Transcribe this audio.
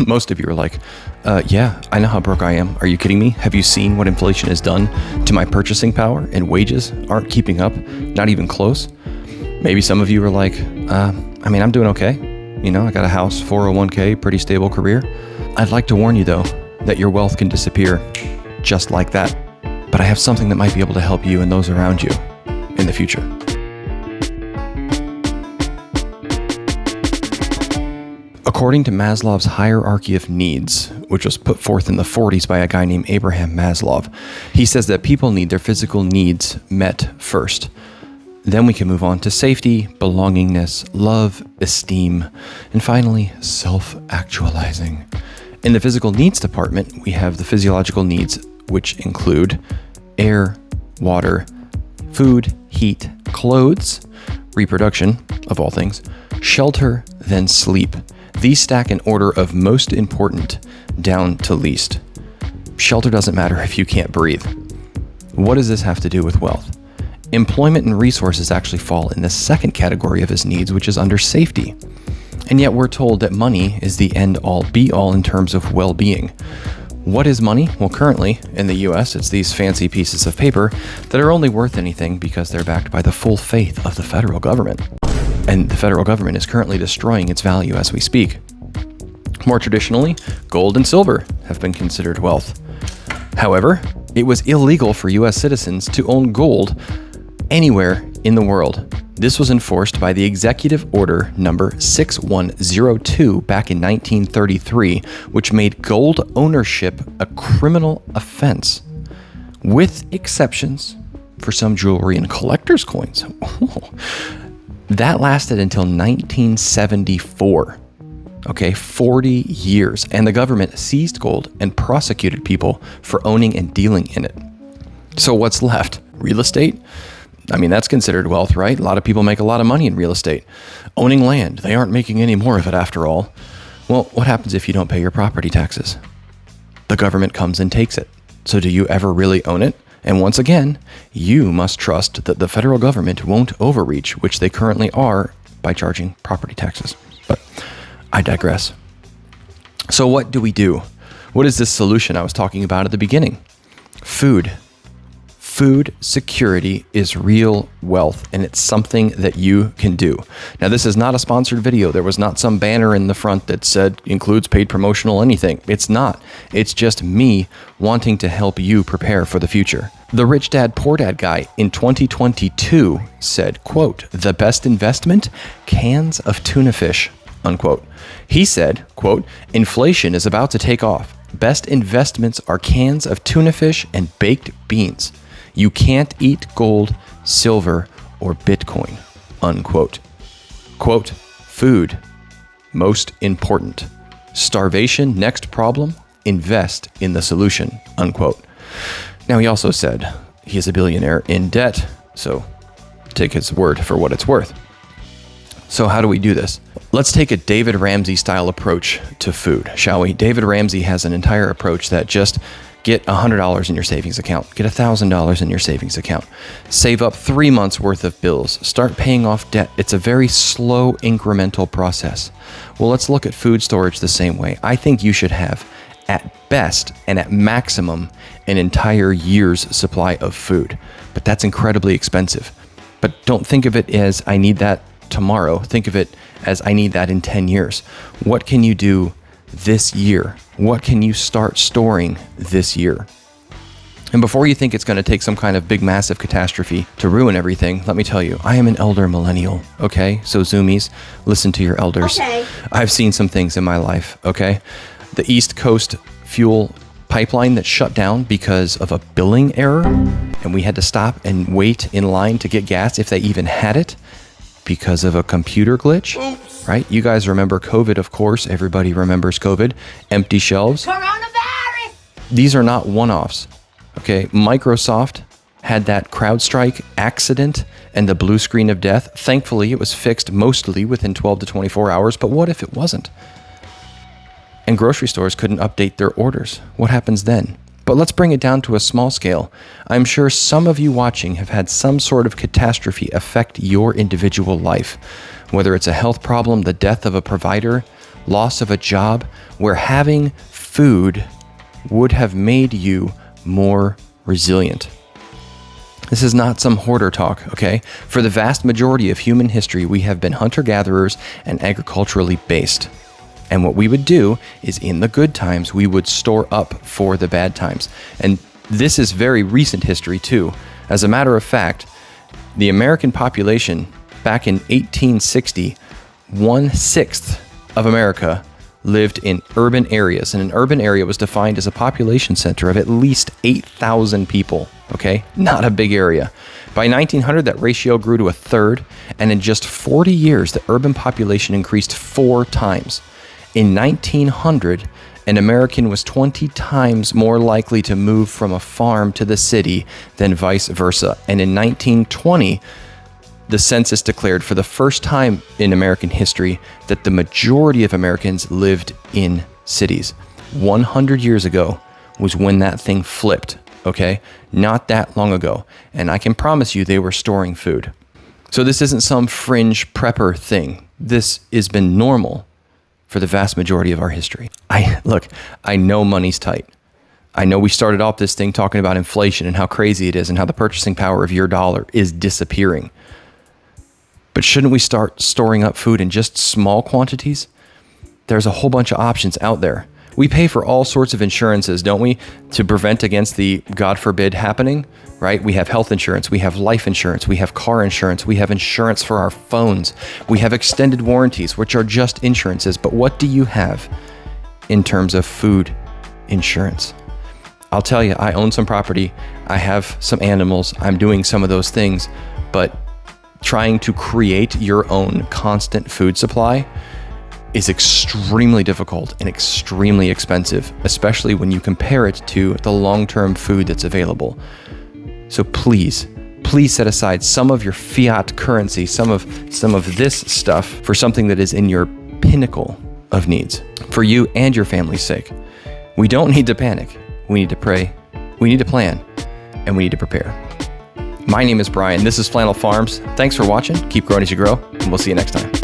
Most of you are like, yeah, I know how broke I am. Are you kidding me? Have you seen what inflation has done to my purchasing power, and wages aren't keeping up, not even close? Maybe some of you are like, I'm doing okay. I got a house, 401k, pretty stable career. I'd like to warn you though, that your wealth can disappear just like that. But I have something that might be able to help you and those around you in the future. According to Maslow's hierarchy of needs, which was put forth in the 40s by a guy named Abraham Maslow, he says that people need their physical needs met first. Then we can move on to safety, belongingness, love, esteem, and finally, self-actualizing. In the physical needs department, we have the physiological needs, which include air, water, food, heat, clothes, reproduction, of all things, shelter, then sleep. These stack in order of most important down to least. Shelter doesn't matter if you can't breathe. What does this have to do with wealth? Employment and resources actually fall in the second category of his needs, which is under safety. And yet we're told that money is the end-all be-all in terms of well-being. What is money? Well, currently in the US, it's these fancy pieces of paper that are only worth anything because they're backed by the full faith of the federal government. And the federal government is currently destroying its value as we speak. More traditionally, gold and silver have been considered wealth. However, it was illegal for US citizens to own gold anywhere in the world. This was enforced by the Executive Order number 6102 back in 1933, which made gold ownership a criminal offense, with exceptions for some jewelry and collector's coins. That lasted until 1974. Okay, 40 years. And the government seized gold and prosecuted people for owning and dealing in it. So what's left? Real estate? That's considered wealth, right? A lot of people make a lot of money in real estate. Owning land, they aren't making any more of it after all. Well, what happens if you don't pay your property taxes? The government comes and takes it. So do you ever really own it? And once again, you must trust that the federal government won't overreach, which they currently are by charging property taxes. But I digress. So what do we do? What is this solution I was talking about at the beginning? Food. Food security is real wealth, and it's something that you can do. Now, this is not a sponsored video. There was not some banner in the front that said includes paid promotional anything. It's not. It's just me wanting to help you prepare for the future. The Rich Dad Poor Dad guy in 2022 said, quote, "The best investment? Cans of tuna fish," unquote. He said, quote, "Inflation is about to take off. Best investments are cans of tuna fish and baked beans. You can't eat gold, silver, or Bitcoin," unquote. Quote, "Food, most important. Starvation, next problem. Invest in the solution," unquote. Now, he also said he is a billionaire in debt, so take his word for what it's worth. So how do we do this? Let's take a David Ramsey style approach to food, shall we? David Ramsey has an entire approach that just get $100 in your savings account, get $1,000 in your savings account, save up 3 months worth of bills, start paying off debt. It's a very slow incremental process. Well, let's look at food storage the same way. I think you should have at best and at maximum an entire year's supply of food, but that's incredibly expensive. But don't think of it as I need that tomorrow. Think of it as I need that in 10 years. What can you do this year? What can you start storing this year? And before you think it's going to take some kind of big, massive catastrophe to ruin everything, let me tell you, I am an elder millennial, okay? So Zoomies, listen to your elders. Okay. I've seen some things in my life, okay? The East Coast fuel pipeline that shut down because of a billing error, and we had to stop and wait in line to get gas if they even had it because of a computer glitch. Oops. Right? You guys remember COVID, of course. Everybody remembers COVID. Empty shelves. Coronavirus! These are not one-offs. Okay, Microsoft had that CrowdStrike accident and the blue screen of death. Thankfully, it was fixed mostly within 12 to 24 hours, but what if it wasn't? And grocery stores couldn't update their orders. What happens then? But let's bring it down to a small scale. I'm sure some of you watching have had some sort of catastrophe affect your individual life, whether it's a health problem, the death of a provider, loss of a job, where having food would have made you more resilient. This is not some hoarder talk, okay? For the vast majority of human history, we have been hunter-gatherers and agriculturally based. And what we would do is, in the good times, we would store up for the bad times. And this is very recent history too. As a matter of fact, the American population back in 1860, 1/6 of America lived in urban areas. And an urban area was defined as a population center of at least 8,000 people, okay? Not a big area. By 1900, that ratio grew to a third. And in just 40 years, the urban population increased 4 times. In 1900, an American was 20 times more likely to move from a farm to the city than vice versa. And in 1920, the census declared for the first time in American history that the majority of Americans lived in cities. 100 years ago was when that thing flipped, okay? Not that long ago. And I can promise you they were storing food. So this isn't some fringe prepper thing. This has been normal for the vast majority of our history. I know money's tight. I know we started off this thing talking about inflation and how crazy it is and how the purchasing power of your dollar is disappearing. But shouldn't we start storing up food in just small quantities? There's a whole bunch of options out there. We pay for all sorts of insurances, don't we, to prevent against the God forbid happening, right? We have health insurance, we have life insurance, we have car insurance, we have insurance for our phones, we have extended warranties, which are just insurances. But what do you have in terms of food insurance? I'll tell you, I own some property, I have some animals, I'm doing some of those things, but trying to create your own constant food supply is extremely difficult and extremely expensive, especially when you compare it to the long-term food that's available. So please set aside some of your fiat currency, some of this stuff for something that is in your pinnacle of needs for you and your family's sake. We don't need to panic. We need to pray. We need to plan, and we need to prepare. My name is Brian. This is Flannel Farms. Thanks for watching. Keep growing as you grow, and we'll see you next time.